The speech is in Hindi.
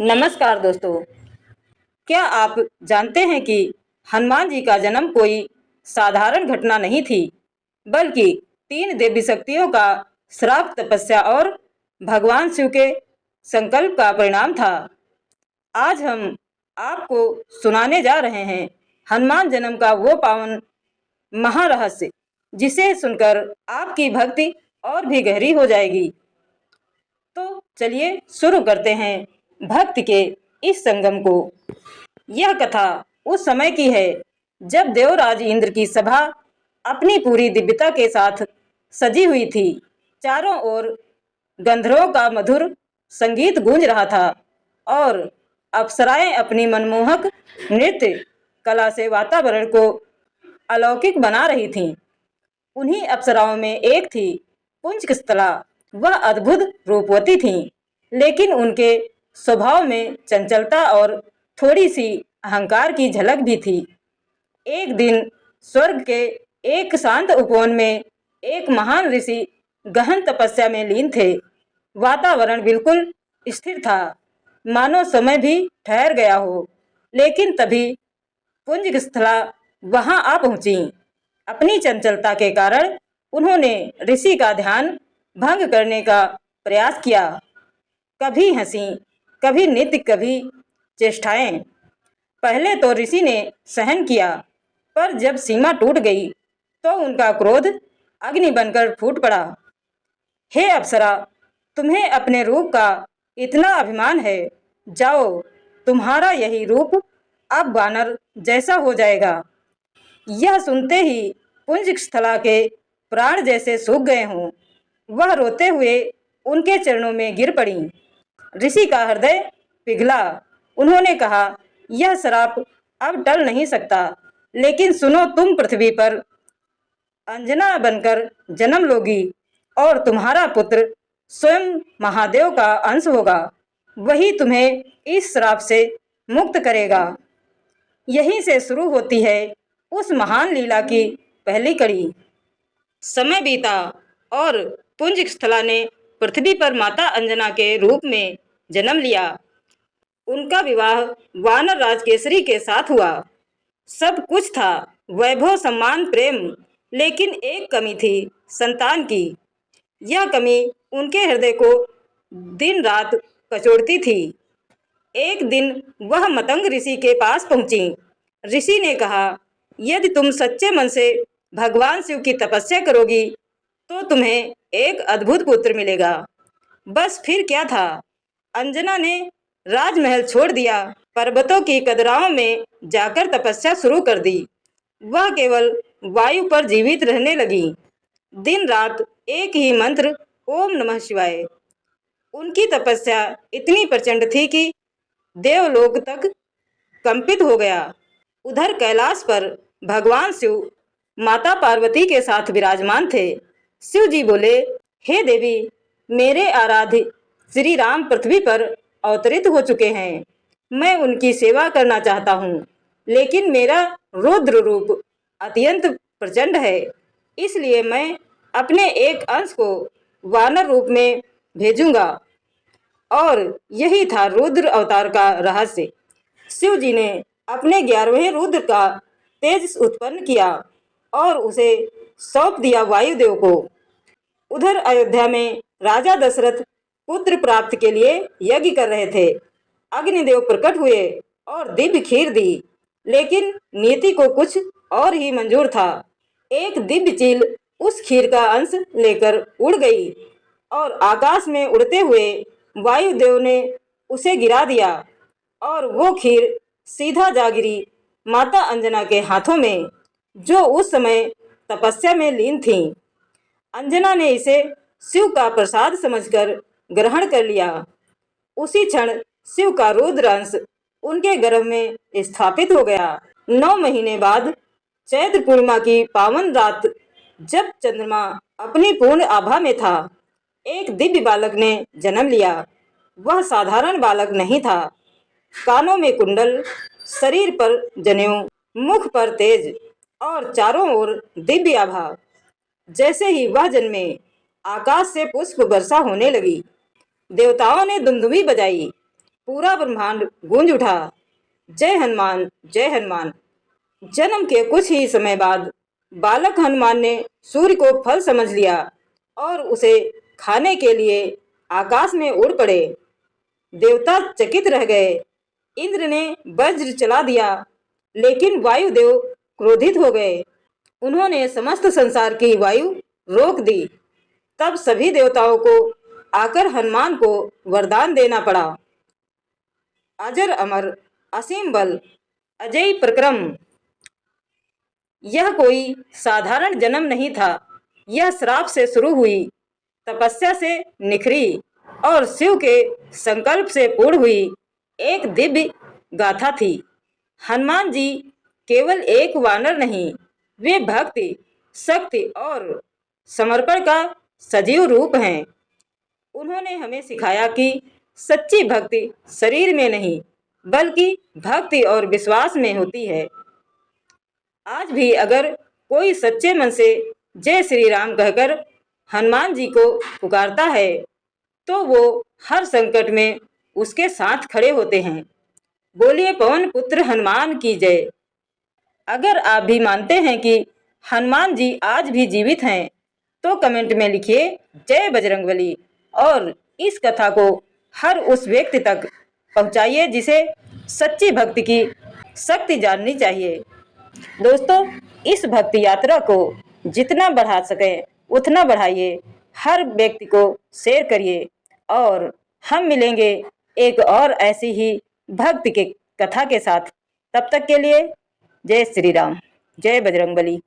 नमस्कार दोस्तों। क्या आप जानते हैं कि हनुमान जी का जन्म कोई साधारण घटना नहीं थी, बल्कि तीन देवी शक्तियों का श्राप, तपस्या और भगवान शिव के संकल्प का परिणाम था। आज हम आपको सुनाने जा रहे हैं हनुमान जन्म का वो पावन महारहस्य, जिसे सुनकर आपकी भक्ति और भी गहरी हो जाएगी। तो चलिए शुरू करते हैं भक्त के इस संगम को। यह कथा उस समय की है जब देवराज इंद्र की सभा अपनी पूरी दिव्यता के साथ सजी हुई थी। चारों ओर गंधर्वों का मधुर संगीत गूंज रहा था और अप्सराएं अपनी मनमोहक नृत्य कला से वातावरण को अलौकिक बना रही थीं। उन्हीं अप्सराओं में एक थी पुंजकस्थला। वह अद्भुत रूपवती थीं, लेकिन उनके स्वभाव में चंचलता और थोड़ी सी अहंकार की झलक भी थी। एक दिन स्वर्ग के एक शांत उपवन में एक महान ऋषि गहन तपस्या में लीन थे। वातावरण बिल्कुल स्थिर था, मानो समय भी ठहर गया हो। लेकिन तभी पुंजकस्थला वहां आ पहुंची। अपनी चंचलता के कारण उन्होंने ऋषि का ध्यान भंग करने का प्रयास किया। कभी हंसी, कभी नृत्य, कभी चेष्टाएं। पहले तो ऋषि ने सहन किया, पर जब सीमा टूट गई तो उनका क्रोध अग्नि बनकर फूट पड़ा। हे अप्सरा, तुम्हें अपने रूप का इतना अभिमान है। जाओ, तुम्हारा यही रूप अब वानर जैसा हो जाएगा। यह सुनते ही पुंजकस्थला के प्राण जैसे सूख गए हों। वह रोते हुए उनके चरणों में गिर पड़ी। ऋषि का हृदय पिघला। उन्होंने कहा, यह श्राप अब टल नहीं सकता, लेकिन सुनो, तुम पृथ्वी पर अंजना बनकर जन्म लोगी और तुम्हारा पुत्र स्वयं महादेव का अंश होगा। वही तुम्हें इस श्राप से मुक्त करेगा। यहीं से शुरू होती है उस महान लीला की पहली कड़ी। समय बीता और पुंजकस्थला ने पृथ्वी पर माता अंजना के रूप में जन्म लिया। उनका विवाह वानर राज केसरी के साथ हुआ। सब कुछ था, वैभव, सम्मान, प्रेम, लेकिन एक कमी थी, संतान की। यह कमी उनके हृदय को दिन रात कचोड़ती थी। एक दिन वह मतंग ऋषि के पास पहुंची। ऋषि ने कहा, यदि तुम सच्चे मन से भगवान शिव की तपस्या करोगी तो तुम्हें एक अद्भुत पुत्र मिलेगा। बस फिर क्या था, अंजना ने राजमहल छोड़ दिया, पर्वतों की कदराओं में जाकर तपस्या शुरू कर दी। वह केवल वायु पर जीवित रहने लगी। दिन रात एक ही मंत्र, ओम नमः शिवाय। उनकी तपस्या इतनी प्रचंड थी कि देवलोक तक कंपित हो गया। उधर कैलाश पर भगवान शिव माता पार्वती के साथ विराजमान थे। शिव जी बोले, हे देवी, मेरे आराध्य श्री राम पृथ्वी पर अवतरित हो चुके हैं। मैं उनकी सेवा करना चाहता हूँ, लेकिन मेरा रुद्र रूप अत्यंत प्रचंड है, इसलिए मैं अपने एक अंश को वानर रूप में भेजूंगा। और यही था रुद्र अवतार का रहस्य। शिव जी ने अपने 11वें रुद्र का तेज उत्पन्न किया और उसे सौंप दिया वायुदेव को। उधर अयोध्या में राजा दशरथ पुत्र प्राप्ति के लिए यज्ञ कर रहे थे। अग्निदेव प्रकट हुए और दिव्य खीर दी, लेकिन नीति को कुछ और ही मंजूर था। एक दिव्य चील उस खीर का अंश लेकर उड़ गई और आकाश में उड़ते हुए वायुदेव ने उसे गिरा दिया और वो खीर सीधा जा गिरी माता अंजना के हाथों में, जो उस समय तपस्या में लीन थीं। अंजना ने इसे शिव का प्रसाद समझकर ग्रहण कर लिया। उसी क्षण शिव का रुद्र अंश उनके गर्भ में स्थापित हो गया। 9 महीने बाद चैत्र पूर्णिमा की पावन रात, जब चंद्रमा अपनी पूर्ण आभा में था, एक दिव्य बालक ने जन्म लिया। वह साधारण बालक नहीं था। कानों में कुंडल, शरीर पर जनेऊ, मुख पर तेज और चारों ओर दिव्य आभा। जैसे ही वह जन्मे, आकाश से पुष्प वर्षा होने लगी। देवताओं ने दुमदुमी बजाई, पूरा ब्रह्मांड गूंज उठा। जय हनुमान, जय हनुमान। जन्म के कुछ ही समय बाद बालक हनुमान ने सूर्य को फल समझ लिया और उसे खाने के लिए आकाश में उड़ पड़े। देवता चकित रह गए। इंद्र ने वज्र चला दिया, लेकिन वायुदेव क्रोधित हो गए। उन्होंने समस्त संसार की वायु रोक दी। तब सभी देवताओं को आकर हनुमान को वरदान देना पड़ा। अजर अमर, असीम बल, अजय प्रक्रम। यह कोई साधारण जन्म नहीं था। यह श्राप से शुरू हुई, तपस्या से निखरी और शिव के संकल्प से पूर्ण हुई एक दिव्य गाथा थी। हनुमान जी केवल एक वानर नहीं, वे भक्ति, शक्ति और समर्पण का सजीव रूप हैं। उन्होंने हमें सिखाया कि सच्ची भक्ति शरीर में नहीं, बल्कि भक्ति और विश्वास में होती है। आज भी अगर कोई सच्चे मन से जय श्री राम कहकर हनुमान जी को पुकारता है, तो वो हर संकट में उसके साथ खड़े होते हैं। बोलिए पवन पुत्र हनुमान की जय। अगर आप भी मानते हैं कि हनुमान जी आज भी जीवित हैं, तो कमेंट में लिखिए जय बजरंगबली और इस कथा को हर उस व्यक्ति तक पहुंचाइए जिसे सच्ची भक्ति की शक्ति जाननी चाहिए। दोस्तों, इस भक्ति यात्रा को जितना बढ़ा सके उतना बढ़ाइए, हर व्यक्ति को शेयर करिए और हम मिलेंगे एक और ऐसी ही भक्ति की कथा के साथ। तब तक के लिए जय श्री राम, जय बजरंगबली।